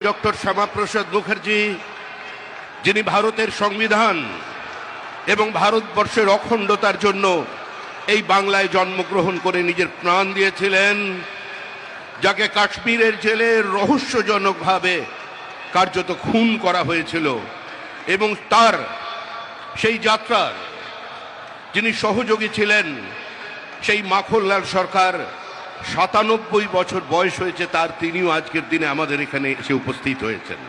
Doctor Shyamaprasad Mukherjee, যিনি ভারতের সংবিধান এবং ভারতবর্ষের অখণ্ডতার জন্য এই বাংলায় জন্মগ্রহণ করে নিজের প্রাণ দিয়েছিলেন, যাকে কাশ্মীরের জেলে রহস্যজনকভাবে কার্যত খুন করা হয়েছিল, এবং তার সেই যাত্রার যিনি সহযোগী ছিলেন, সেই মাখনলাল সরকার ৯৭ বছর বয়স হয়েছে তার, তিনিও আজকের দিনে আমাদের এখানে এসে উপস্থিত হয়েছেন।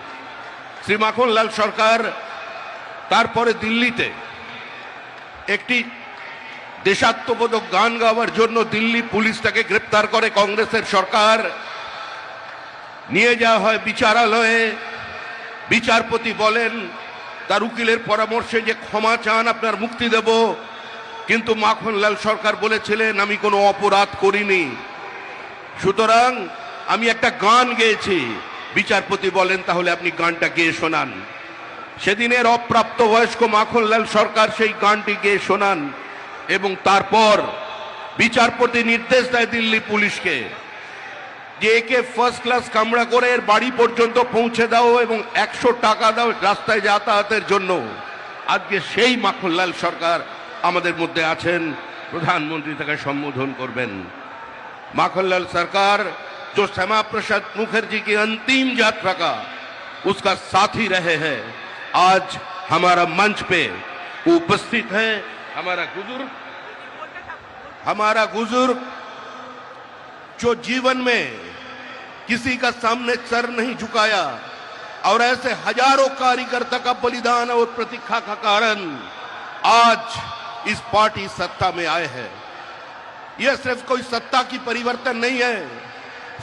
শ্রী মাখনলাল সরকার তারপরে দিল্লিতে একটি দেশাত্মবোধক গান গাওয়ার জন্য দিল্লি পুলিশ তাকে গ্রেপ্তার করে। কংগ্রেসের সরকার নিয়ে যাওয়া হয় বিচারালয়ে। বিচারপতি বলেন তার উকিলের পরামর্শে যে ক্ষমা চান, আপনার মুক্তি দেব। কিন্তু মাখনলাল সরকার বলেছিলেন আমি কোনো অপরাধ করিনি, সুতরাং আমি একটা গান গেয়েছি। বিচারপতি বলেন তাহলে আপনি গানটা গেয়ে শোনান। সেদিনের অপ্রাপ্তবয়স্ক মাখনলাল সরকার সেই গানটি গেয়ে শোনান, এবং তারপর বিচারপতি নির্দেশ দেয় দিল্লি পুলিশকে যে একে ফার্স্ট ক্লাস কামরা করে এর বাড়ি পর্যন্ত পৌঁছে দাও এবং ১০০ টাকা দাও রাস্তায় যাতায়াতের জন্য। আজকে সেই মাখনলাল সরকার আমাদের মধ্যে আছেন, প্রধানমন্ত্রী তাকে সম্বোধন করবেন। माखनलाल सरकार जो श्यामा प्रसाद मुखर्जी की अंतिम यात्रा का उसका साथी रहे हैं, आज हमारा मंच पे उपस्थित है। हमारा बुजुर्ग जो जीवन में किसी का सामने सर नहीं झुकाया और ऐसे हजारों कार्यकर्ता का बलिदान और प्रतीक्षा का कारण आज इस पार्टी सत्ता में आए हैं। यह सिर्फ कोई सत्ता की परिवर्तन नहीं है।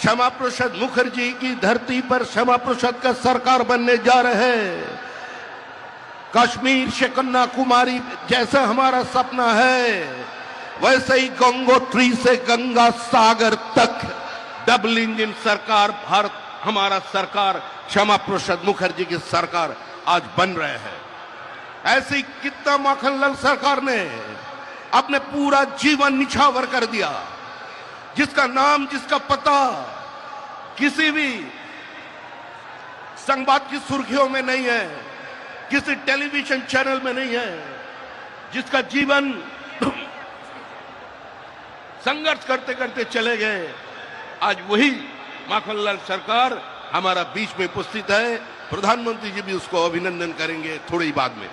श्यामा प्रसाद मुखर्जी की धरती पर श्यामा प्रसाद का सरकार बनने जा रहे हैं। कश्मीर से कन्याकुमारी जैसा हमारा सपना है, वैसे ही गंगोत्री से गंगा सागर तक डबल इंजन सरकार भारत, हमारा सरकार श्यामा प्रसाद मुखर्जी की सरकार आज बन रहे हैं। ऐसी कितना माखनलाल सरकार ने अपने पूरा जीवन निछावर कर दिया, जिसका नाम जिसका पता किसी भी संवाद की सुर्खियों में नहीं है, किसी टेलीविजन चैनल में नहीं है, जिसका जीवन संघर्ष करते करते चले गए। आज वही माखनलाल सरकार हमारा बीच में उपस्थित है। प्रधानमंत्री जी भी उसको अभिनंदन करेंगे थोड़ी बाद में।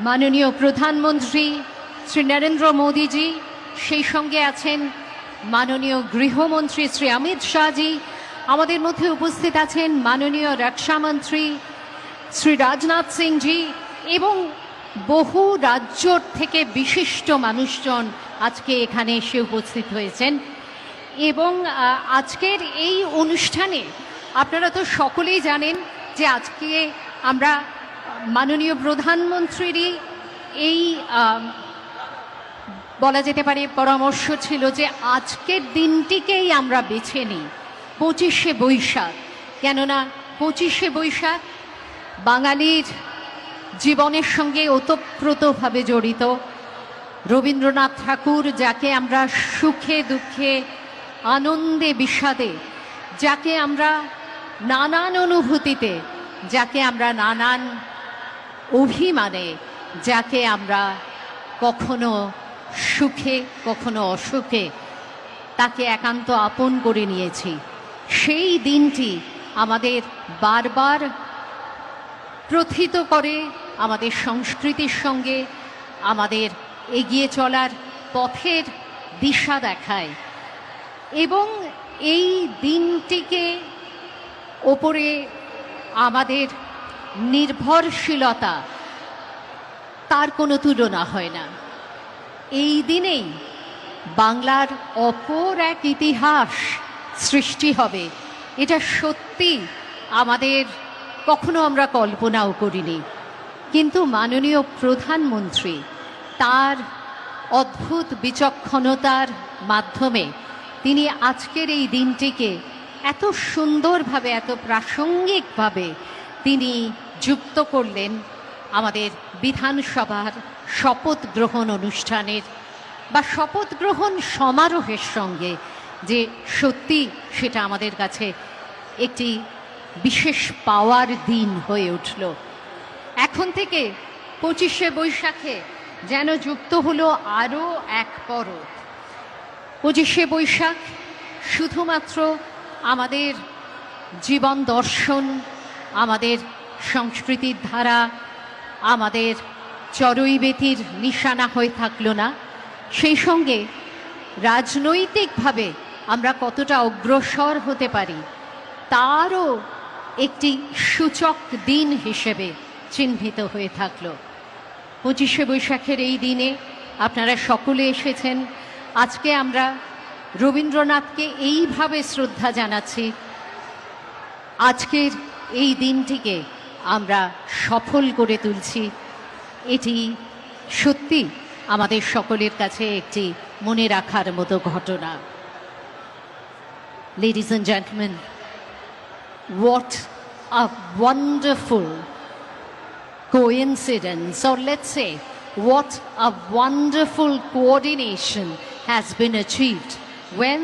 মাননীয় প্রধানমন্ত্রী শ্রী নরেন্দ্র মোদীজি, সেই সঙ্গে আছেন মাননীয় গৃহমন্ত্রী শ্রী অমিত শাহজি, আমাদের মধ্যে উপস্থিত আছেন মাননীয় রক্ষামন্ত্রী শ্রী রাজনাথ সিংজি, এবং বহু রাজ্য থেকে বিশিষ্ট মানুষজন আজকে এখানে এসে উপস্থিত হয়েছেন। এবং আজকের এই অনুষ্ঠানে আপনারা তো সকলেই জানেন যে আজকে আমরা মাননীয় প্রধানমন্ত্রীরই এই বলা যেতে পারে পরামর্শ ছিল যে আজকের দিনটিকেই আমরা বেছে নিই ২৫শে বৈশাখ। কেননা ২৫শে বৈশাখ বাঙালির জীবনের সঙ্গে ওতপ্রোতভাবে জড়িত। রবীন্দ্রনাথ ঠাকুর, যাকে আমরা সুখে দুঃখে আনন্দে বিষাদে, যাকে আমরা নানান অনুভূতিতে, যাকে আমরা নানান অভিমানে, যাকে আমরা কখনো সুখে কখনো অসুখে তাকে একান্ত আপন করে নিয়েছি, সেই দিনটি আমাদের বারবার প্রথিত করে, আমাদের সংস্কৃতির সঙ্গে আমাদের এগিয়ে চলার পথের দিশা দেখায়। এবং এই দিনটিকে ওপরে আমাদের নির্ভরশীলতা, তার কোনো তুলনা হয় না। এই দিনেই বাংলার অপর এক ইতিহাস সৃষ্টি হবে, এটা সত্যি আমাদের কখনো আমরা কল্পনাও করিনি। কিন্তু মাননীয় প্রধানমন্ত্রী তার অদ্ভুত বিচক্ষণতার মাধ্যমে তিনি আজকের এই দিনটিকে এত সুন্দরভাবে, এত প্রাসঙ্গিকভাবে তিনি যুক্ত করলেন আমাদের বিধানসভার শপথ গ্রহণ অনুষ্ঠানের বা শপথ গ্রহণ সমারোহের সঙ্গে, যে সত্যি সেটা আমাদের কাছে একটি বিশেষ পাওয়ার দিন হয়ে উঠল। এখন থেকে 25শে বৈশাখে যেন যুক্ত হলো আরও এক পরব। 25শে বৈশাখ শুধুমাত্র আমাদের জীবন দর্শন, আমাদের সংস্কৃতির ধারা, আমাদের চড়ুইবেতির নিশানা হয়ে থাকলো না, সেই সঙ্গে রাজনৈতিকভাবে আমরা কতটা অগ্রসর হতে পারি তারও একটি সূচক দিন হিসেবে চিহ্নিত হয়ে থাকলো। 25শে বৈশাখের এই দিনে আপনারা সকলে এসেছেন। আজকে আমরা রবীন্দ্রনাথকে এইভাবে শ্রদ্ধা জানাচ্ছি, আজকের এই দিনটিকে আমরা সফল করে তুলছি। এটি সত্যি আমাদের সকলের কাছে একটি মনে রাখার মতো ঘটনা। Ladies and gentlemen, what a wonderful coincidence, or let's say, what a wonderful coordination has been achieved when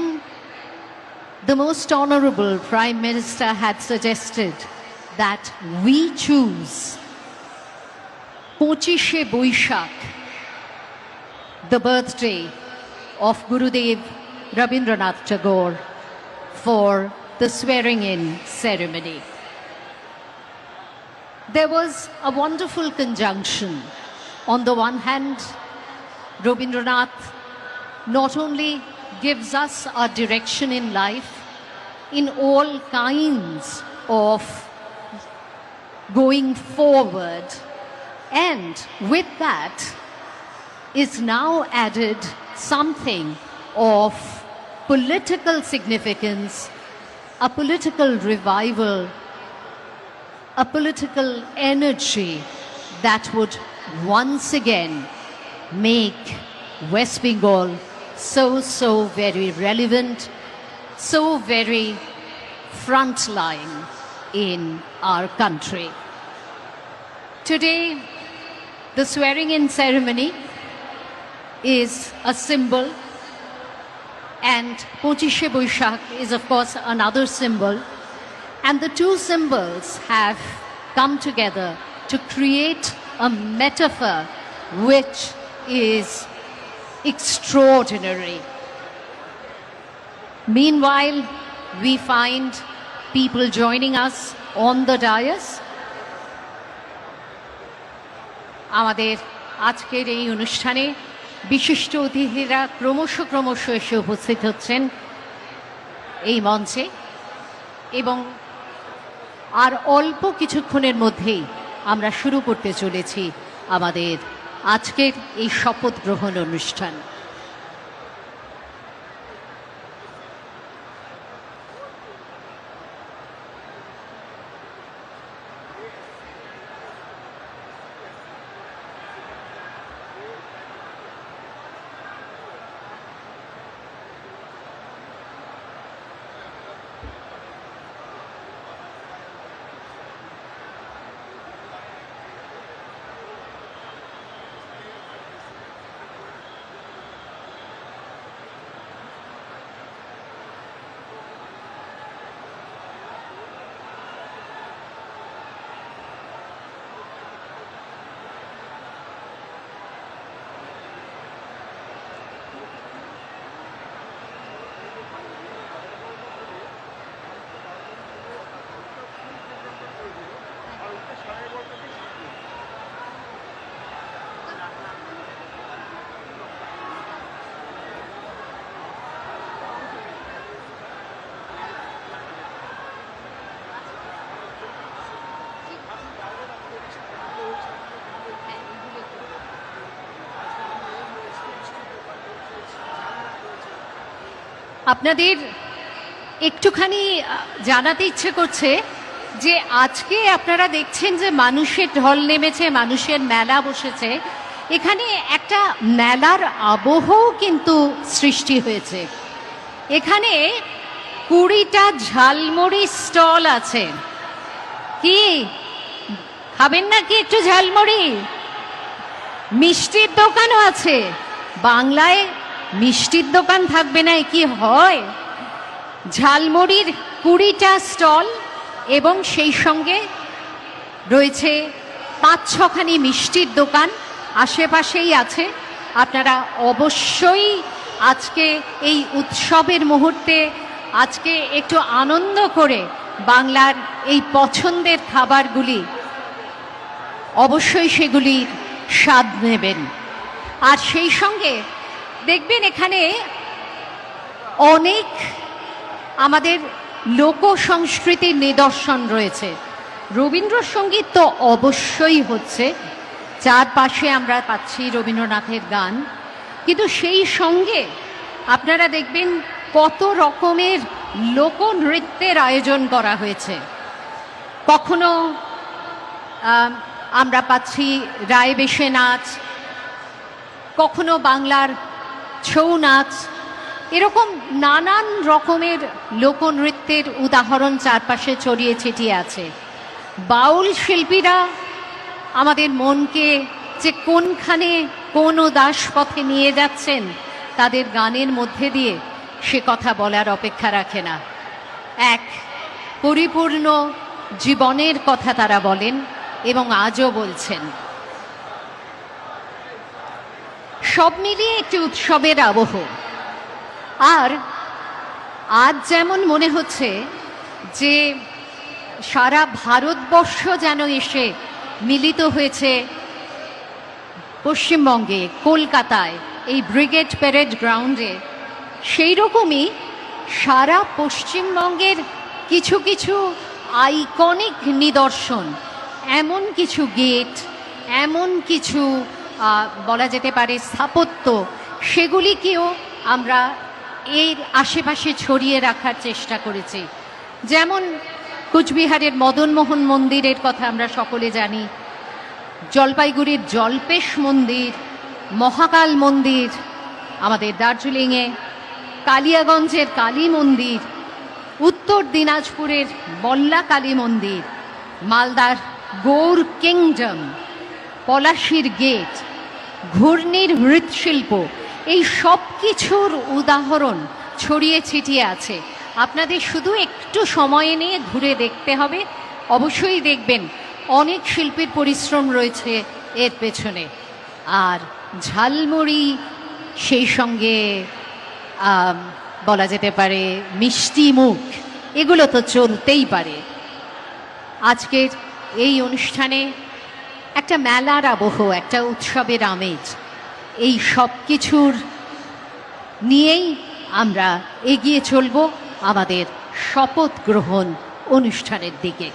the Most Honorable Prime Minister had suggested that we choose 25শে Boishakh, the birthday of Gurudev Rabindranath Tagore, for the swearing-in ceremony. There was a wonderful conjunction. On the one hand, Rabindranath not only gives us a direction in life in all kinds of going forward, and with that is now added something of political significance, a political revival, a political energy that would once again make West Bengal so very relevant, so very frontline in our country. Today, the swearing-in ceremony is a symbol, and 25শে Boishakh is of course another symbol, and the two symbols have come together to create a metaphor which is extraordinary. Meanwhile, we find people joining us on the dais. আমাদের আজকের এই অনুষ্ঠানে বিশিষ্ট অতিথিরা ক্রমশ এসে উপস্থিত হচ্ছেন এই মঞ্চে, এবং আর অল্প কিছুক্ষণের মধ্যেই আমরা শুরু করতে চলেছি আমাদের আজকের এই শপথ গ্রহণ অনুষ্ঠান। আপনাদের একটুখানি জানাতে ইচ্ছে করছে যে আজকে আপনারা দেখছেন যে মানুষের ঢল নেমেছে, মানুষের মেলা বসেছে। এখানে একটা মেলার আবহও কিন্তু সৃষ্টি হয়েছে। এখানে 20টা ঝালমুড়ি স্টল আছে। কি খাবেন নাকি একটু ঝালমুড়ি? মিষ্টির দোকানও আছে। বাংলায় মিষ্টির দোকান থাকবে না, কি হয়? ঝালমুড়ির 20টা স্টল এবং সেই সঙ্গে রয়েছে 5-6খানি মিষ্টির দোকান আশেপাশেই আছে। আপনারা অবশ্যই আজকে এই উৎসবের মুহূর্তে আজকে একটু আনন্দ করে বাংলার এই পছন্দের খাবারগুলি অবশ্যই সেগুলির স্বাদ নেবেন। আর সেই সঙ্গে দেখবেন এখানে অনেক আমাদের লোক সংস্কৃতির নিদর্শন রয়েছে। রবীন্দ্রসঙ্গীত তো অবশ্যই হচ্ছে, চারপাশে আমরা পাচ্ছি রবীন্দ্রনাথের গান, কিন্তু সেই সঙ্গে আপনারা দেখবেন কত রকমের লোকনৃত্যের আয়োজন করা হয়েছে। কখনো আমরা পাচ্ছি রায়বেশে নাচ, কখনো বাংলার ছৌ নাচ, এরকম নানান রকমের লোকনৃত্যের উদাহরণ চারপাশে ছড়িয়ে ছিটিয়ে আছে। বাউল শিল্পীরা আমাদের মনকে যে কোনখানে কোন উদাস পথে নিয়ে যাচ্ছেন তাদের গানের মধ্যে দিয়ে, সে কথা বলার অপেক্ষা রাখে না। এক পরিপূর্ণ জীবনের কথা তারা বলেন এবং আজও বলছেন। সব মিলিয়ে একটি উৎসবের আবহ। আর আজ যেমন মনে হচ্ছে যে সারা ভারতবর্ষ যেন এসে মিলিত হয়েছে পশ্চিমবঙ্গে, কলকাতায়, এই ব্রিগেড প্যারেড গ্রাউন্ডে, সেই রকমই সারা পশ্চিমবঙ্গের কিছু কিছু আইকনিক নিদর্শন, এমন কিছু গেট, এমন কিছু বলা যেতে পারে স্থাপত্য, সেগুলিকেও আমরা এর আশেপাশে ছড়িয়ে রাখার চেষ্টা করেছি। যেমন কুচবিহারের মদনমোহন মন্দিরের কথা আমরা সকলে জানি, জলপাইগুড়ির জল্পেশ মন্দির, মহাকাল মন্দির, আমাদের দার্জিলিংয়ে কালিয়াগঞ্জের কালী মন্দির, উত্তর দিনাজপুরের বল্লা কালী মন্দির, মালদার গৌর কিংডম, পলাশির গেট, ঘূর্ণির মৃৎশিল্প, এই সব কিছুর উদাহরণ ছড়িয়ে ছিটিয়ে আছে। আপনাদের শুধু একটু সময় নিয়ে ঘুরে দেখতে হবে। অবশ্যই দেখবেন অনেক শিল্পীর পরিশ্রম রয়েছে এর পেছনে। আর ঝালমুড়ি, সেই সঙ্গে বলা যেতে পারে মিষ্টি মুখ, এগুলো তো চলতেই পারে। আজকের এই অনুষ্ঠানে একটা মেলার আবহ, একটা উৎসবের আমেজ, এই সব কিছুর নিয়েই আমরা এগিয়ে চলব আমাদের শপথ গ্রহণ অনুষ্ঠানের দিকে।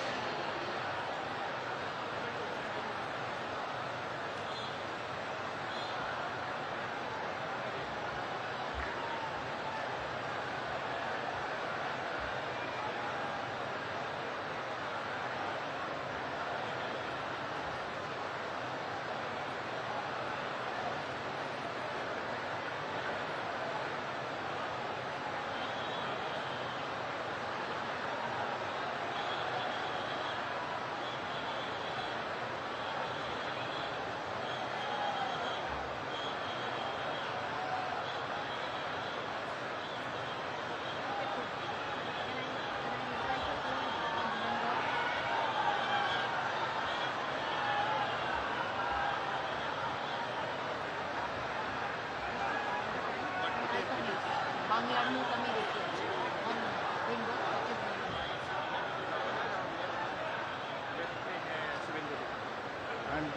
And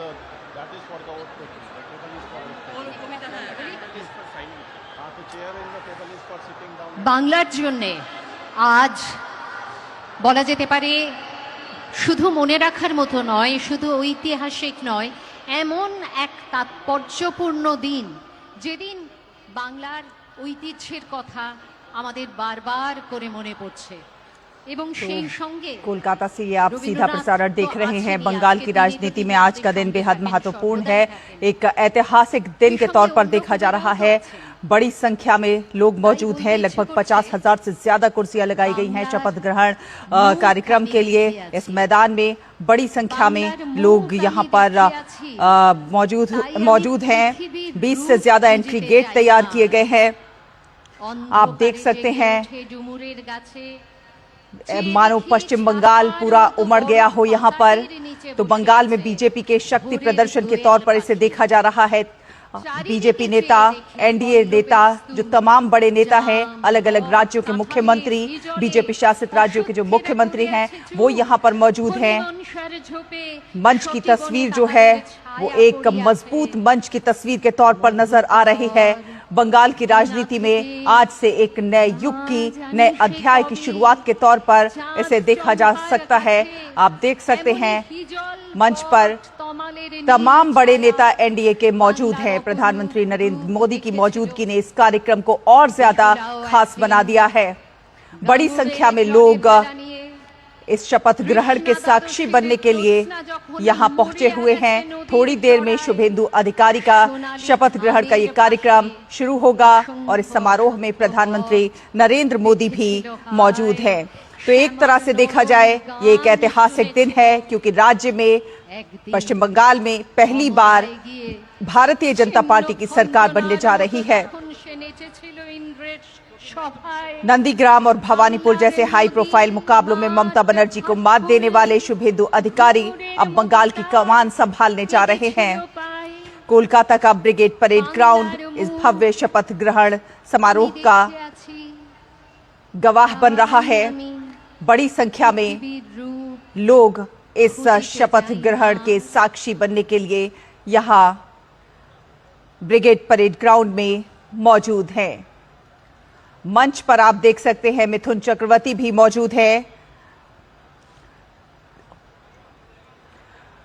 that is for the vote taking. The table is for vote taking. The chair in the table is for sitting down. বাংলার জন্যে আজ বলা যেতে পারে শুধু মনে রাখার মতো নয়, শুধু ঐতিহাসিক নয়, এমন এক তাৎপর্যপূর্ণ দিন, যেদিন বাংলার ঐতিহ্যের কথা, আমাদের বারবার করে মনে পড়ছে এবং সেই সঙ্গে कोलकाता से ये आप सीधा प्रसारण देख रहे हैं। बंगाल की राजनीति में आज का दिन बेहद महत्वपूर्ण है। एक ऐतिहासिक दिन के तौर पर देखा जा रहा है। बड़ी संख्या में लोग मौजूद हैं। लगभग 50,000 से ज्यादा कुर्सियां लगाई गई हैं शपथ ग्रहण कार्यक्रम के लिए। इस मैदान में बड़ी संख्या में लोग यहां पर मौजूद हैं। 20 से ज्यादा एंट्री गेट तैयार किए गए हैं। आप देख सकते हैं मानो पश्चिम बंगाल पूरा उमड़ गया हो यहाँ पर। तो बंगाल में बीजेपी के शक्ति प्रदर्शन के तौर पर इसे देखा जा रहा है। बीजेपी नेता, एनडीए नेता, जो तमाम बड़े नेता हैं, अलग अलग राज्यों के मुख्यमंत्री, बीजेपी शासित राज्यों के जो मुख्यमंत्री हैं, वो यहाँ पर मौजूद हैं। मंच की तस्वीर जो है वो एक मजबूत मंच की तस्वीर के तौर पर नजर आ रही है। बंगाल की राजनीति में आज से एक नए युग की, नए अध्याय की शुरुआत के तौर पर इसे देखा जा सकता है। आप देख सकते हैं मंच पर तमाम बड़े नेता एनडीए के मौजूद हैं। प्रधानमंत्री नरेंद्र मोदी की मौजूदगी ने इस कार्यक्रम को और ज्यादा खास बना दिया है। बड़ी संख्या में लोग इस शपथ ग्रहण के साक्षी बनने के लिए यहाँ पहुंचे हुए हैं। थोड़ी देर में शुभेंदु अधिकारी का शपथ ग्रहण का ये कार्यक्रम शुरू होगा और इस समारोह में प्रधानमंत्री नरेंद्र मोदी भी मौजूद हैं। तो एक तरह से देखा जाए ये एक ऐतिहासिक दिन है, क्योंकि राज्य में पश्चिम बंगाल में पहली बार भारतीय जनता पार्टी की सरकार बनने जा रही है। नंदीग्राम और भवानीपुर जैसे हाई प्रोफाइल मुकाबलों में ममता बनर्जी को मात देने वाले शुभेंदु अधिकारी अब बंगाल की कमान संभालने जा रहे हैं। कोलकाता का ब्रिगेड परेड ग्राउंड इस भव्य शपथ ग्रहण समारोह का गवाह बन रहा है। बड़ी संख्या में लोग इस शपथ ग्रहण के साक्षी बनने के लिए यहाँ ब्रिगेड परेड ग्राउंड में मौजूद हैं। मंच पर आप देख सकते हैं मिथुन चक्रवर्ती भी मौजूद है।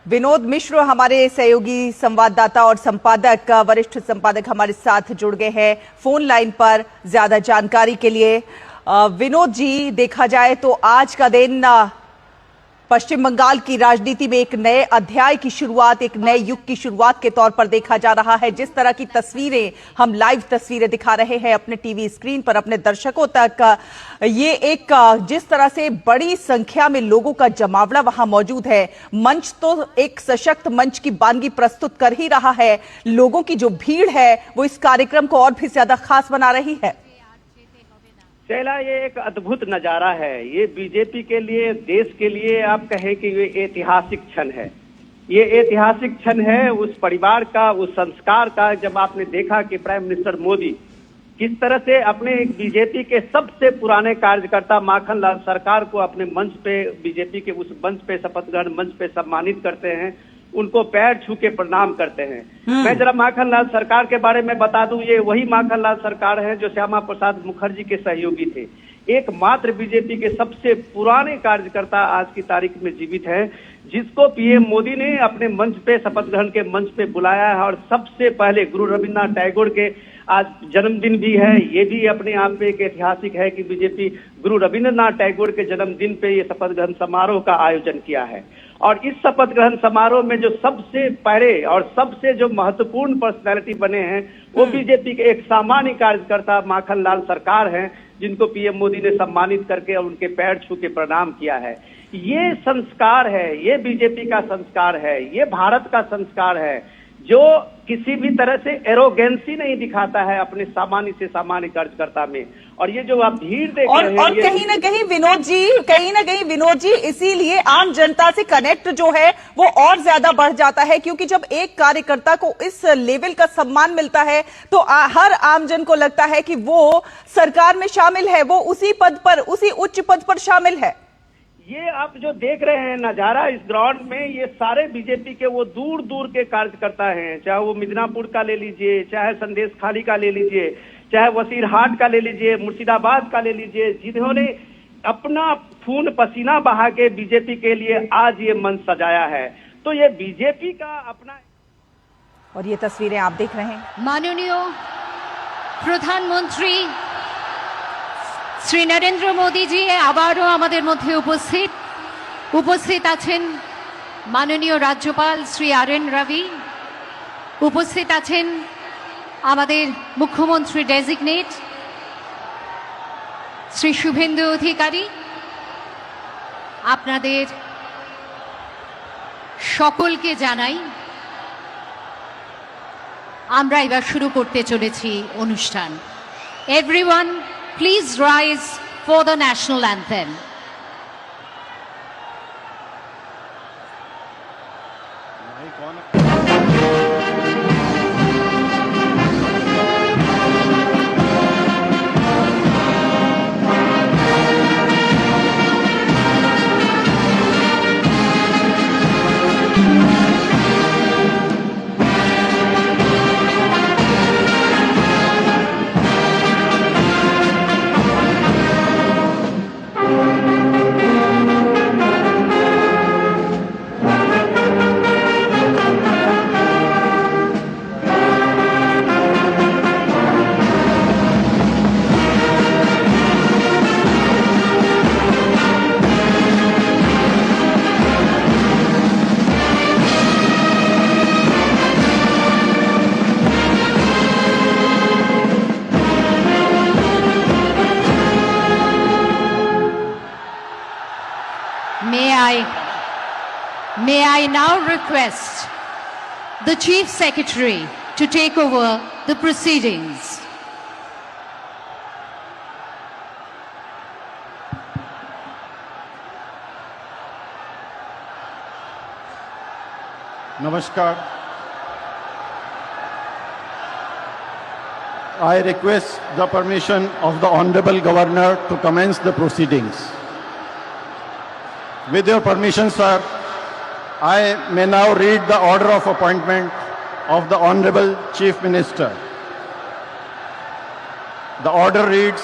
विनोद मिश्र हमारे सहयोगी संवाददाता और संपादक, वरिष्ठ संपादक हमारे साथ जुड़ गए हैं फोन लाइन पर ज्यादा जानकारी के लिए। विनोद जी, देखा जाए तो आज का दिन पश्चिम बंगाल की राजनीति में एक नए अध्याय की शुरुआत, एक नए युग की शुरुआत के तौर पर देखा जा रहा है। जिस तरह की तस्वीरें हम लाइव तस्वीरें दिखा रहे हैं अपने टीवी स्क्रीन पर अपने दर्शकों तक, ये एक जिस तरह से बड़ी संख्या में लोगों का जमावड़ा वहां मौजूद है। मंच तो एक सशक्त मंच की वानगी प्रस्तुत कर ही रहा है। लोगों की जो भीड़ है वो इस कार्यक्रम को और भी ज्यादा खास बना रही है। शैला, ये एक अद्भुत नजारा है। ये बीजेपी के लिए, देश के लिए आप कहें कि ये ऐतिहासिक क्षण है। ये ऐतिहासिक क्षण है उस परिवार का, उस संस्कार का, जब आपने देखा कि प्राइम मिनिस्टर मोदी किस तरह से अपने एक बीजेपी के सबसे पुराने कार्यकर्ता माखन लाल सरकार को अपने मंच पे, बीजेपी के उस मंच पे, शपथ ग्रहण मंच पे सम्मानित करते हैं, उनको पैर छू के प्रणाम करते हैं। मैं जरा माखन लाल सरकार के बारे में बता दूं, ये वही माखन लाल सरकार है जो श्यामा प्रसाद मुखर्जी के सहयोगी थे। एकमात्र बीजेपी के सबसे पुराने कार्यकर्ता आज की तारीख में जीवित हैं, जिसको पीएम मोदी ने अपने मंच पे, शपथ ग्रहण के मंच पे बुलाया है। और सबसे पहले गुरु रविन्द्रनाथ टैगोर के आज जन्मदिन भी है। ये भी अपने आप में एक ऐतिहासिक है कि बीजेपी गुरु रविन्द्रनाथ टैगोर के जन्मदिन पे ये शपथ ग्रहण समारोह का आयोजन किया है। और इस शपथ ग्रहण समारोह में जो सबसे पहले और सबसे जो महत्वपूर्ण पर्सनैलिटी बने हैं वो बीजेपी के एक सामान्य कार्यकर्ता माखन लाल सरकार हैं, जिनको पीएम मोदी ने सम्मानित करके और उनके पैर छू के प्रणाम किया है। ये संस्कार है, ये बीजेपी का संस्कार है, ये भारत का संस्कार है, जो किसी भी तरह से एरोगेंसी नहीं दिखाता है अपने सामान्य से सामान्य कार्यकर्ता में। और ये जो आप भीड़ देख रहे हैं, और कहीं ना कहीं विनोद जी इसीलिए आम जनता से कनेक्ट जो है वो और ज्यादा बढ़ जाता है, क्योंकि जब एक कार्यकर्ता को इस लेवल का सम्मान मिलता है तो हर आमजन को लगता है कि वो सरकार में शामिल है, वो उसी पद पर, उसी उच्च पद पर शामिल है। ये आप जो देख रहे हैं नजारा इस ग्राउंड में, ये सारे बीजेपी के वो दूर दूर के कार्यकर्ता हैं, चाहे वो मिदनापुर का ले लीजिए, चाहे संदेश खाली का ले लीजिए, चाहे वसीरहाट का ले लीजिए, मुर्शिदाबाद का ले लीजिए, जिन्होंने अपना खून पसीना बहा के बीजेपी के लिए आज ये मंच सजाया है। तो ये बीजेपी का अपना। और ये तस्वीरें आप देख रहे हैं माननीय प्रधानमंत्री শ্রী নরেন্দ্র মোদীজি আবারও আমাদের মধ্যে উপস্থিত আছেন মাননীয় রাজ্যপাল শ্রী আর.এন. রবি, উপস্থিত আছেন আমাদের মুখ্যমন্ত্রী ডেজিগনেট শ্রী শুভেন্দু অধিকারী। আপনাদের সকলকে জানাই আমরা এবার শুরু করতে চলেছি অনুষ্ঠান। Everyone please rise for the national anthem. भाई कौन है? May I now request the Chief Secretary to take over the proceedings. Namaskar. I request the permission of the Honorable Governor to commence the proceedings. With your permission, sir, I may now read the order of appointment of the Honorable Chief Minister. The order reads,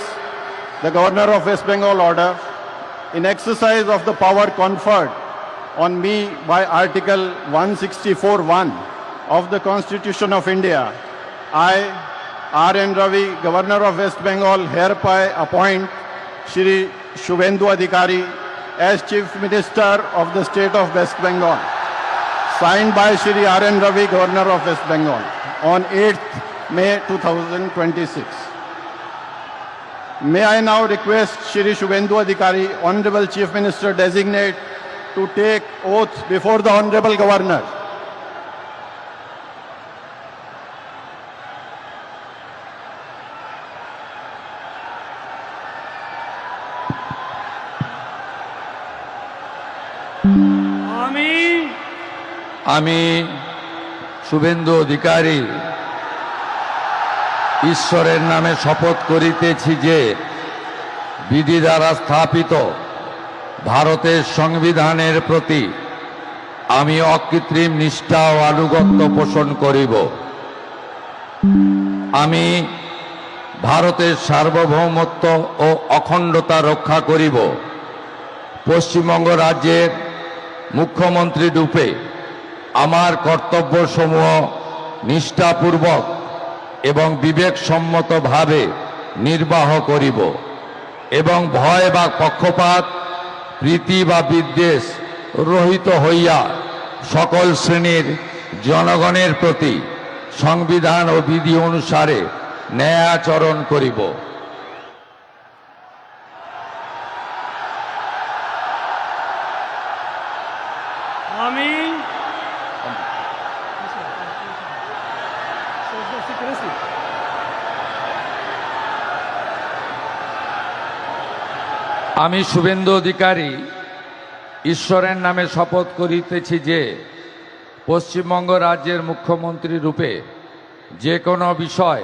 the Governor of West Bengal order, in exercise of the power conferred on me by Article 164(1) of the Constitution of India, I, R.N. Ravi, Governor of West Bengal, hereby appoint Shri Shubhendu Adhikari as Chief Minister of the State of West Bengal, signed by Shri R.N. Ravi, Governor of West Bengal, on 8th May 2026. May I now request Shri Shubhendu Adhikari, Honorable Chief Minister Designate, to take oath before the Honorable Governor. আমি শুভেন্দু অধিকারী ঈশ্বরের নামে শপথ করিতেছি যে বিধি দ্বারা স্থাপিত ভারতের সংবিধানের প্রতি আমি অকৃত্রিম নিষ্ঠা ও আনুগত্য পোষণ করিব। আমি ভারতের সার্বভৌমত্ব ও অখণ্ডতা রক্ষা করিব। পশ্চিমবঙ্গ রাজ্যের মুখ্যমন্ত্রী রূপে আমার কর্তব্যসমূহ নিষ্ঠাপূর্বক এবং বিবেকসম্মতভাবে নির্বাহ করিব এবং ভয় বা পক্ষপাত, প্রীতি বা বিদ্বেষ রহিত হইয়া সকল শ্রেণীর জনগণের প্রতি সংবিধান ও বিধি অনুসারে ন্যায় আচরণ করিব। আমি শুভেন্দু অধিকারী ঈশ্বরের নামে শপথ করিতেছি যে পশ্চিমবঙ্গ রাজ্যের মুখ্যমন্ত্রী রূপে যে কোনো বিষয়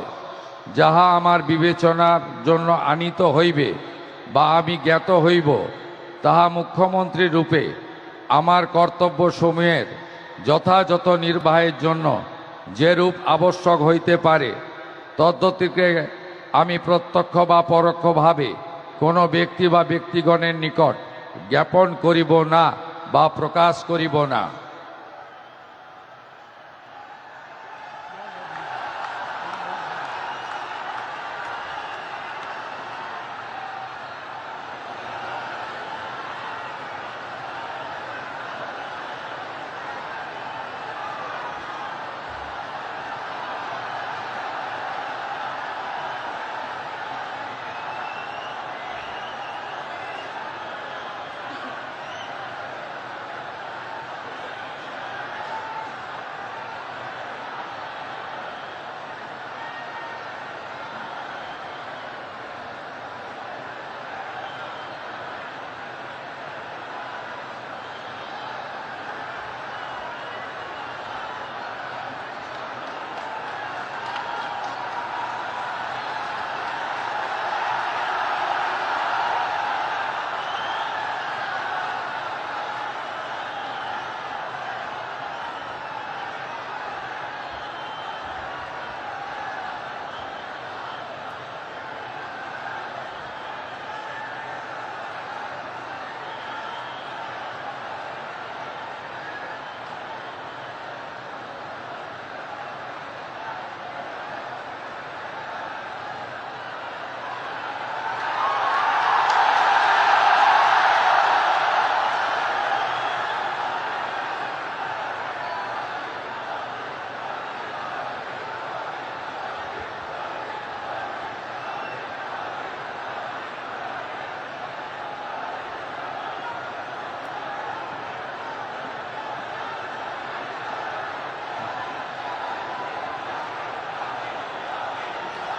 যাহা আমার বিবেচনার জন্য আনীত হইবে বা আমি জ্ঞাত হইব, তাহা মুখ্যমন্ত্রী রূপে আমার কর্তব্যসমূহের যথাযথ নির্বাহের জন্য যেরূপ আবশ্যক হইতে পারে তদ্গতিকে আমি প্রত্যক্ষ বা পরোক্ষভাবে কোনো ব্যক্তি বা ব্যক্তিগণের নিকট জ্ঞাপন করিব না বা প্রকাশ করিব না।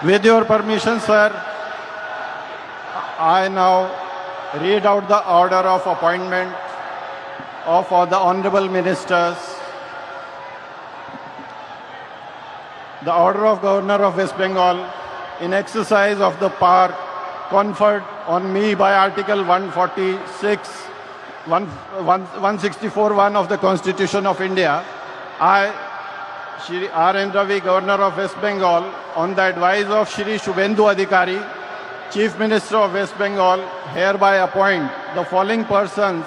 With your permission, sir, I now read out the order of appointment of all the honorable ministers. The order of Governor of West Bengal in exercise of the power conferred on me by Article 164(1) of the Constitution of India, I, Shri R.N. Ravi, Governor of West Bengal, on the advice of Shri Shubhendu Adhikari, Chief Minister of West Bengal, hereby appoint the following persons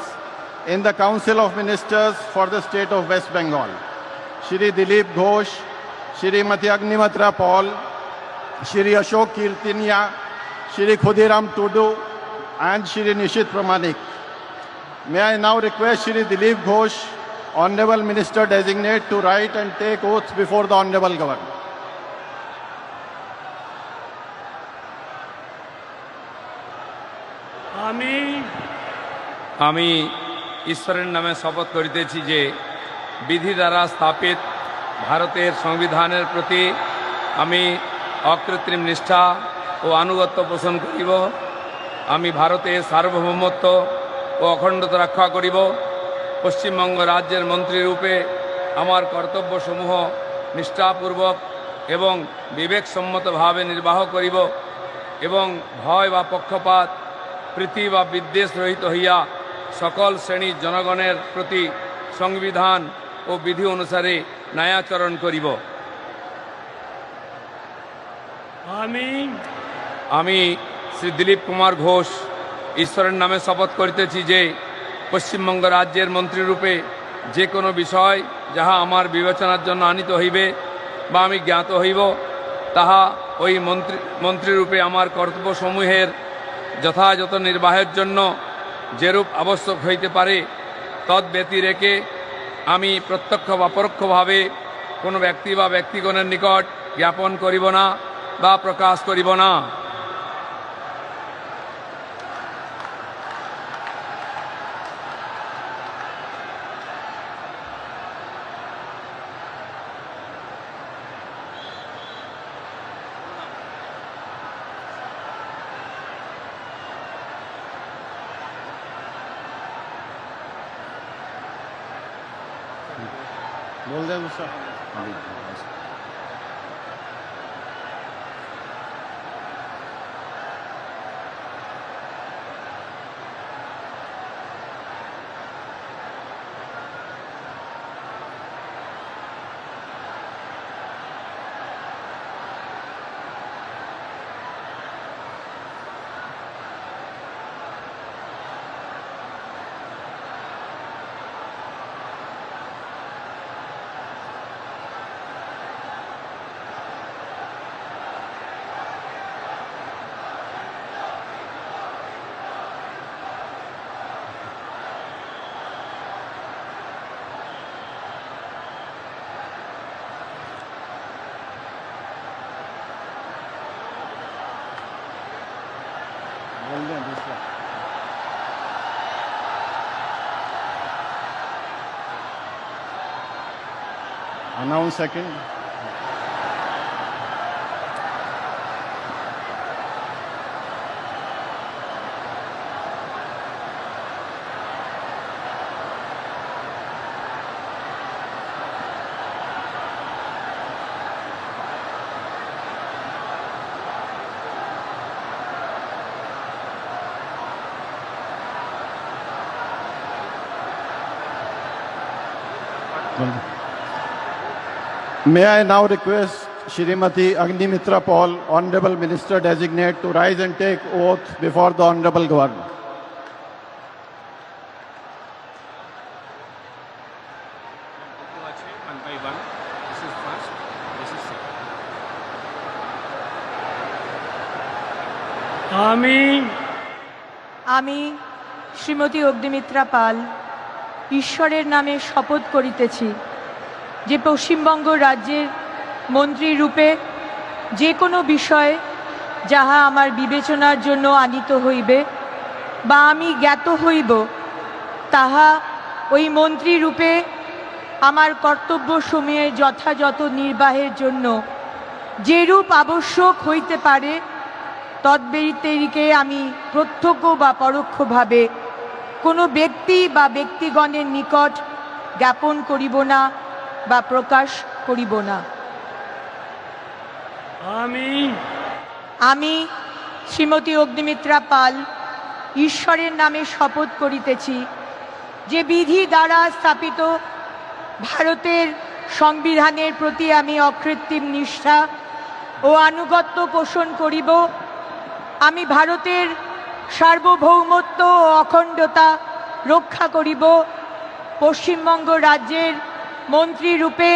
in the Council of Ministers for the State of West Bengal: Shri Dilip Ghosh, Shrimati Agnimitra Paul, Shri Ashok Kirtinia, Shri Khudiram Tudu, and Shri Nishit Pramanik. May I now request Shri Dilip Ghosh, Honorable Minister Designate, to write and take oath before the Honorable Governor. আমি ঈশ্বরের নামে শপথ করিতেছি যে বিধি দ্বারা স্থাপিত ভারতের সংবিধানের প্রতি আমি অকৃত্রিম নিষ্ঠা ও আনুগত্য পোষণ করিব। আমি ভারতের সার্বভৌমত্ব ও অখণ্ডতা রক্ষা করিব। পশ্চিমবঙ্গ রাজ্যের মন্ত্রীরূপে আমার কর্তব্যসমূহ নিষ্ঠাপূর্বক এবং বিবেকসম্মতভাবে নির্বাহ করিব এবং ভয় বা পক্ষপাত প্রীতি বা বিদ্বেষ রহিত হইয়া সকল শ্রেণীর জনগণের প্রতি সংবিধান ও বিধি অনুসারে ন্যায়াচরণ করিব। আমি শ্রী দিলীপ কুমার ঘোষ ঈশ্বরের নামে শপথ করিতেছি যে পশ্চিমবঙ্গ রাজ্যের মন্ত্রীরূপে যে কোনো বিষয় যাহা আমার বিবেচনার জন্য আনিত হইবে বা আমি জ্ঞাত হইব, তাহা ওই মন্ত্রীরূপে আমার কর্তব্যসমূহের যথাযথ নির্বাহের জন্য যেরূপ আবশ্যক হইতে পারে তদ্ব্যতিরেকে আমি প্রত্যক্ষ বা পরোক্ষভাবে কোনো ব্যক্তি বা ব্যক্তিগণের নিকট জ্ঞাপন করিব না বা প্রকাশ করিব না। बोल दें उसका। बोल दें दूसरा। Announce second. May I now request Shrimati Agnimitra Paul, Honorable Minister Designate, to rise and take oath before the Honorable Governor. আমি শ্রীমতী অগ্নিমিত্রা পাল ঈশ্বরের নামে শপথ করিতেছি যে পশ্চিমবঙ্গ রাজ্যের মন্ত্রী রূপে যে কোনো বিষয় যাহা আমার বিবেচনার জন্য আনিত হইবে বা আমি জ্ঞাত হইব, তাহা ওই মন্ত্রী রূপে আমার কর্তব্যসমূহের যথাযথ নির্বাহের জন্য যেরূপ আবশ্যক হইতে পারে তদ্ব্যতিরিকে আমি প্রত্যক্ষ বা পরোক্ষভাবে কোনো ব্যক্তি বা ব্যক্তিগণের নিকট জ্ঞাপন করিব না বা প্রকাশ করিব না। আমি শ্রীমতী অগ্নিমিত্রা পাল ঈশ্বরের নামে শপথ করিতেছি যে বিধি দ্বারা স্থাপিত ভারতের সংবিধানের প্রতি আমি অকৃত্রিম নিষ্ঠা ও আনুগত্য পোষণ করিব। আমি ভারতের সার্বভৌমত্ব ও অখণ্ডতা রক্ষা করিব। পশ্চিমবঙ্গ রাজ্যের মন্ত্রী রূপে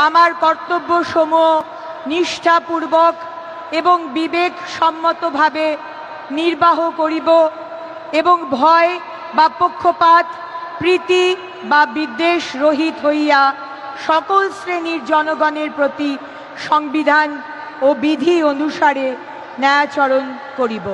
আমার কর্তব্যসমূহ নিষ্ঠাপূর্বক এবং বিবেকসম্মতভাবে নির্বাহ করিব এবং ভয় বা পক্ষপাত প্রীতি বা বিদ্বেষ রহিত হইয়া সকল শ্রেণীর জনগণের প্রতি সংবিধান ও বিধি অনুসারে ন্যায়াচরণ করিব।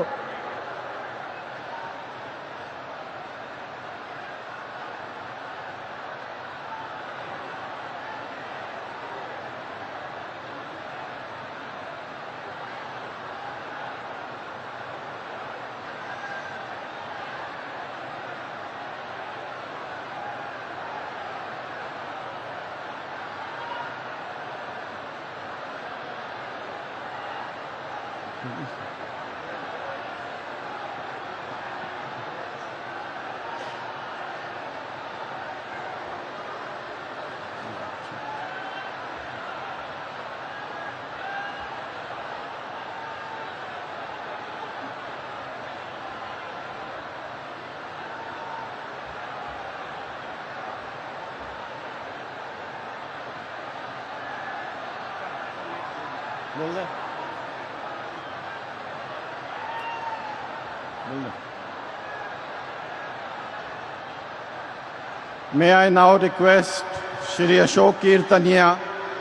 May I now request Shri Ashok Kirtania,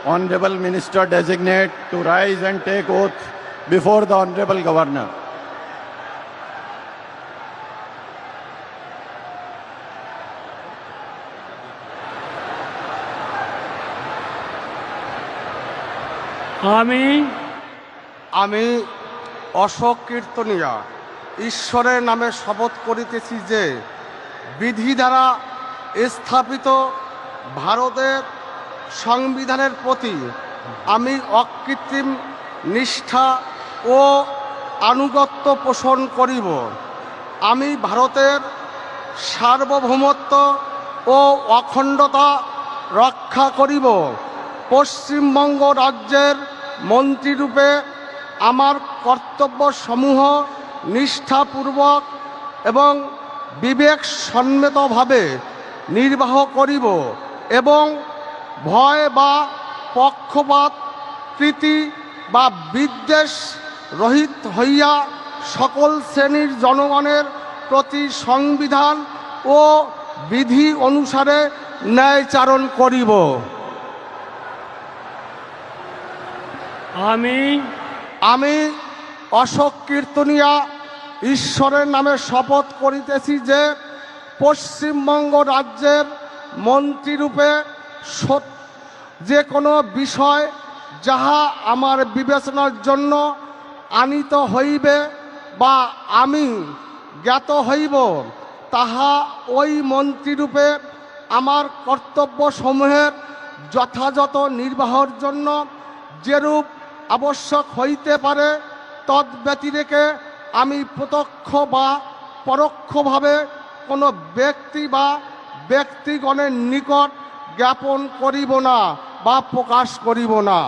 Honorable Minister Designate, to rise and take oath before the Honorable Governor. আমি অশোক কীর্তনিয়া ঈশ্বরের নামে শপথ করিতেছি যে বিধি দ্বারা স্থাপিত ভারতের সংবিধানের প্রতি আমি অকৃত্রিম নিষ্ঠা ও আনুগত্য পোষণ করিব। আমি ভারতের সার্বভৌমত্ব ও অখণ্ডতা রক্ষা করিব। পশ্চিমবঙ্গ রাজ্যের মন্ত্রীরূপে আমার কর্তব্যসমূহ নিষ্ঠাপূর্বক এবং বিবেকসম্মতভাবে নির্বাহ করিব এবং ভয় বা পক্ষপাত প্রীতি বা বিদ্বেষ রহিত হইয়া সকল শ্রেণীর জনগণের প্রতি সংবিধান ও বিধি অনুসারে ন্যায়চারণ করিব। আমি অশোক কীর্তনিয়া ঈশ্বরের নামে শপথ করিতেছি যে পশ্চিমবঙ্গ রাজ্যের মন্ত্রীরূপে যে কোনো বিষয় যাহা আমার বিবেচনার জন্য আনিত হইবে বা আমি জ্ঞাত হইব, তাহা ওই মন্ত্রীরূপে আমার কর্তব্যসমূহের যথাযথ নির্বাহের জন্য যেরূপ আবশ্যক হইতে পারে তদ্ব্যতিরেকে আমি প্রত্যক্ষ বা পরোক্ষভাবে কোনো ব্যক্তি বা ব্যক্তিগণের নিকট জ্ঞাপন করিব না বা প্রকাশ করিব না।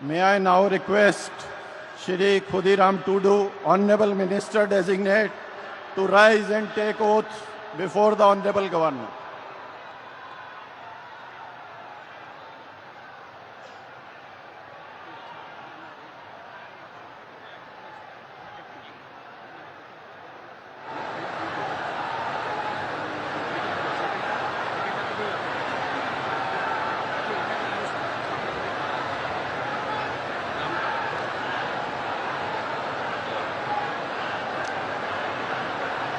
May I now request Shri Khudiram Tudu, Honorable Minister Designate, to rise and take oath before the Honorable Governor.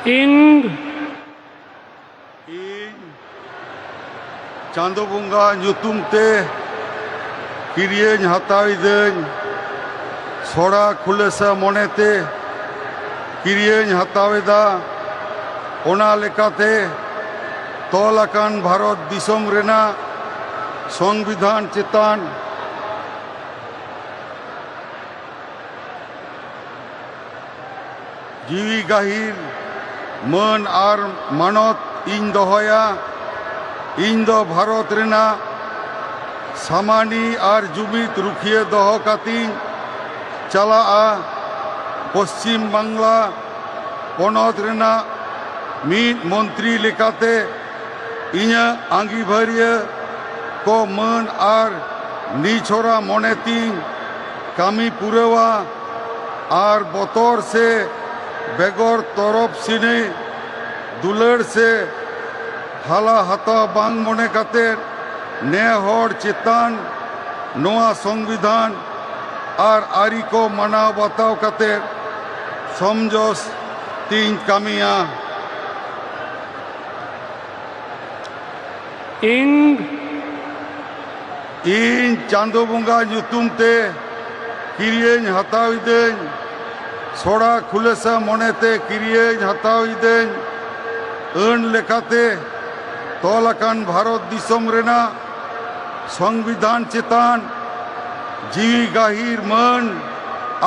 ing ᱤᱧ ᱪᱟᱸᱫᱳ ᱵᱚᱸᱜᱟ ᱧᱩᱛᱩᱢ ᱛᱮ ᱠᱤᱨᱤᱭᱟᱹᱧ ᱦᱟᱛᱟᱣᱤᱫᱟᱹᱧ ᱥᱚᱲᱟ ᱠᱷᱩᱞᱟᱹᱥᱟ ᱢᱚᱱᱮᱛᱮ ᱠᱤᱨᱤᱭᱟᱹᱧ ᱦᱟᱛᱟᱣᱮᱫᱟ ᱚᱱᱟ ᱞᱮᱠᱟᱛᱮ ᱛᱚᱞ ᱟᱠᱟᱱ ᱵᱷᱟᱨᱚᱛ ᱫᱤᱥᱚᱢ ᱨᱮᱱᱟᱜ ᱥᱚᱝᱵᱤᱫᱷᱟᱱ ᱪᱮᱛᱟᱱ ᱡᱤᱣᱤ ᱜᱟᱹᱦᱤᱨ ᱢᱟᱹᱱ ᱟᱨ ᱢᱟᱱᱚᱛ ᱤᱧ ᱫᱚᱦᱚᱭᱟ। ᱤᱧ ᱫᱚ ᱵᱷᱟᱨᱚᱛ ᱨᱮᱱᱟᱜ ᱥᱟᱢᱟᱱᱤ ᱟᱨ ᱡᱩᱢᱤᱫ ᱨᱩᱠᱷᱤᱭᱟᱹ ᱫᱚᱦᱚ ᱠᱟᱛᱮᱧ ᱪᱟᱞᱟᱜᱼᱟ। ᱯᱚᱥᱪᱤᱢ ᱵᱟᱝᱞᱟ ᱯᱚᱱᱚᱛ ᱨᱮᱱᱟᱜ ᱢᱤᱫ ᱢᱚᱱᱛᱨᱤ ᱞᱮᱠᱟᱛᱮ ᱤᱧᱟᱹᱜ ᱟᱸᱜᱤᱵᱷᱟᱹᱨᱤᱭᱟᱹ ᱠᱚ ᱢᱟᱹᱱ ᱟᱨ ᱱᱤᱪᱷᱚᱨᱟ ᱢᱚᱱᱮᱛᱤᱧ ᱠᱟᱹᱢᱤ ᱯᱩᱨᱟᱹᱣᱟ ᱟᱨ ᱵᱚᱛᱚᱨ ᱥᱮ बेगर तरफ सिने दुलड़ से हाला हता बांग मने काते ने हर चेतान नोआ संविधान आर आरी को मनाव बताव काते समझोस तीन कामिया इन चांदो बुंगा ᱧᱩᱛᱩᱢ ᱛᱮ ᱠᱤᱨᱤᱭᱟᱹᱧ ᱦᱟᱛᱟᱣᱤᱫᱟᱹᱧ ᱥᱚᱲᱟ ᱠᱷᱩᱞᱟᱹᱥᱟ ᱢᱚᱱᱮᱛᱮ ᱠᱤᱨᱤᱭᱟᱹᱧ ᱦᱟᱛᱟᱣᱤᱫᱟᱹᱧ ᱟᱹᱱ ᱞᱮᱠᱟᱛᱮ ᱛᱚᱞ ᱟᱠᱟᱱ ᱵᱷᱟᱨᱚᱛ ᱫᱤᱥᱚᱢ ᱨᱮᱱᱟᱜ ᱥᱚᱝᱵᱤᱫᱷᱟᱱ ᱪᱮᱛᱟᱱ ᱡᱤᱣᱤ ᱜᱟᱹᱦᱤᱨ ᱢᱟᱹᱱ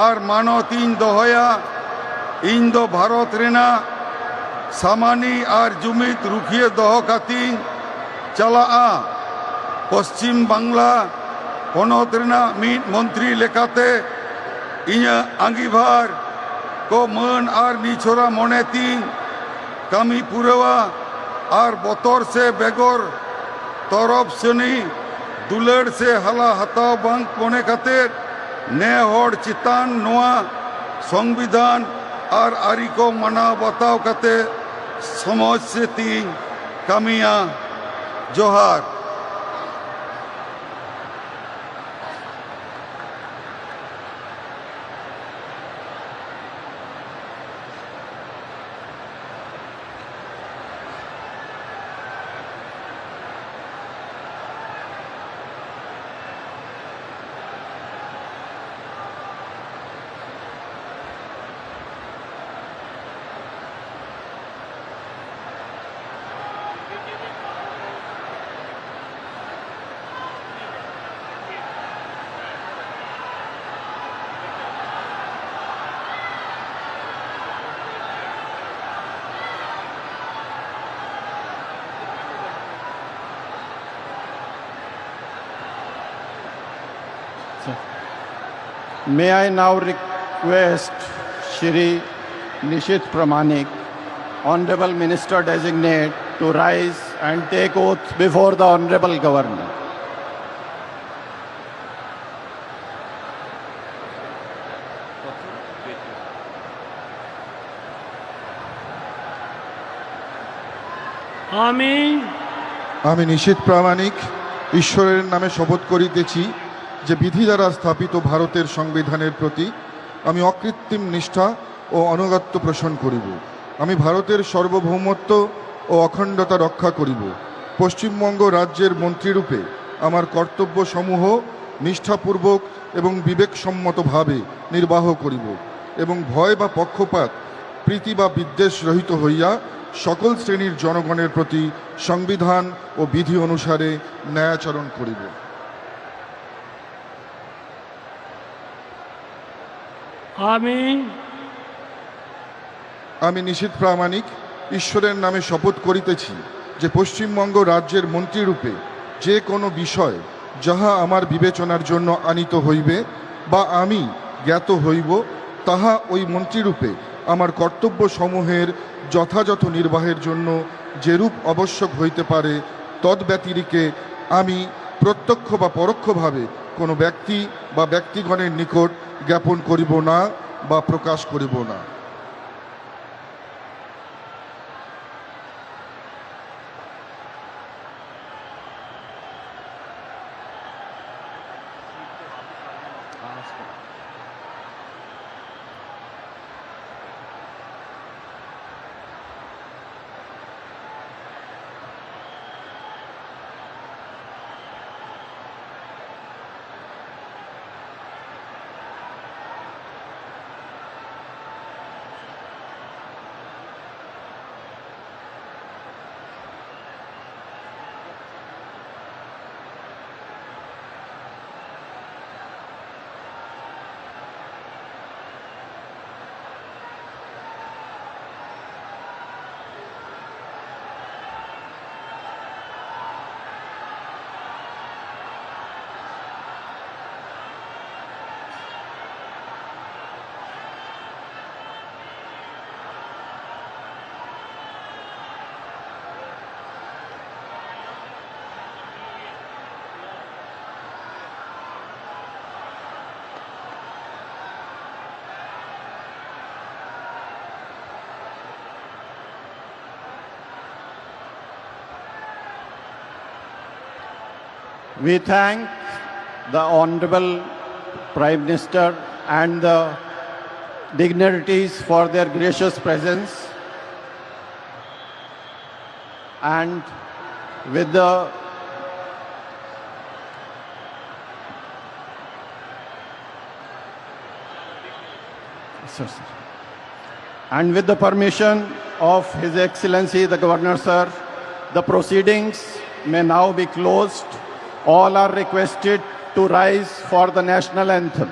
ᱟᱨ ᱢᱟᱱᱚᱛ ᱤᱧ ᱫᱚᱦᱚᱭᱟ। ᱤᱧ ᱫᱚ ᱵᱷᱟᱨᱚᱛ ᱨᱮᱱᱟᱜ ᱥᱟᱢᱟᱱᱤ ᱟᱨ ᱡᱩᱢᱤᱫ ᱨᱩᱠᱷᱤᱭᱟᱹ ᱫᱚᱦᱚ ᱠᱟᱛᱮᱧ ᱪᱟᱞᱟᱜᱼᱟ। ᱯᱚᱥᱪᱤᱢ ᱵᱟᱝᱞᱟ ᱯᱚᱱᱚᱛ ᱨᱮᱱᱟᱜ ᱢᱤᱫ ᱢᱚᱱᱛᱨᱤ ᱞᱮᱠᱟᱛᱮ ᱤᱧᱟᱹᱜ ᱟᱸᱜᱤᱵᱷᱟᱨ को मान आर निछोरा मने तीन कमी पुरवा आर बतर से बेगर तरफ सनी दुलड़ से हला हताव बांग मने खातिर ने हर चितान नोआ संविधान आर आरी को मना बताव काते समझ से तीन कमिया जोहार। May I now request Shri Nishit Pramanik, Honorable Minister Designate, to rise and take oath before the Honorable Governor. আমি নিশীথ প্রামাণিক ঈশ্বরের নামে শপথ করিতেছি যে বিধি দ্বারা স্থাপিত ভারতের সংবিধানের প্রতি আমি অকৃত্রিম নিষ্ঠা ও অনুগত্য পোষণ করিব। আমি ভারতের সার্বভৌমত্ব ও অখণ্ডতা রক্ষা করিব। পশ্চিমবঙ্গ রাজ্যের মন্ত্রীরূপে আমার কর্তব্যসমূহ নিষ্ঠাপূর্বক এবং বিবেকসম্মতভাবে নির্বাহ করিব এবং ভয় বা পক্ষপাত প্রীতি বা বিদ্বেষ রহিত হইয়া সকল শ্রেণীর জনগণের প্রতি সংবিধান ও বিধি অনুসারে ন্যায়াচরণ করিব। আমি নিশীথ প্রামাণিক ঈশ্বরের নামে শপথ করিতেছি যে পশ্চিমবঙ্গ রাজ্যের মন্ত্রীরূপে যে কোনো বিষয় যাহা আমার বিবেচনার জন্য আনিত হইবে বা আমি জ্ঞাত হইব, তাহা ওই মন্ত্রীরূপে আমার কর্তব্য সমূহের যথাযথ নির্বাহের জন্য যেরূপ আবশ্যক হইতে পারে, তদ্ব্যতিরিকে আমি প্রত্যক্ষ বা পরোক্ষভাবে কোনো ব্যক্তি বা ব্যক্তিগণের নিকট জ্ঞাপন করিব না বা প্রকাশ করিব না। We thank the Honorable Prime Minister and the dignitaries for their gracious presence, and with the and with the permission of His Excellency the Governor Sir, the proceedings may now be closed. All are requested to rise for the national anthem.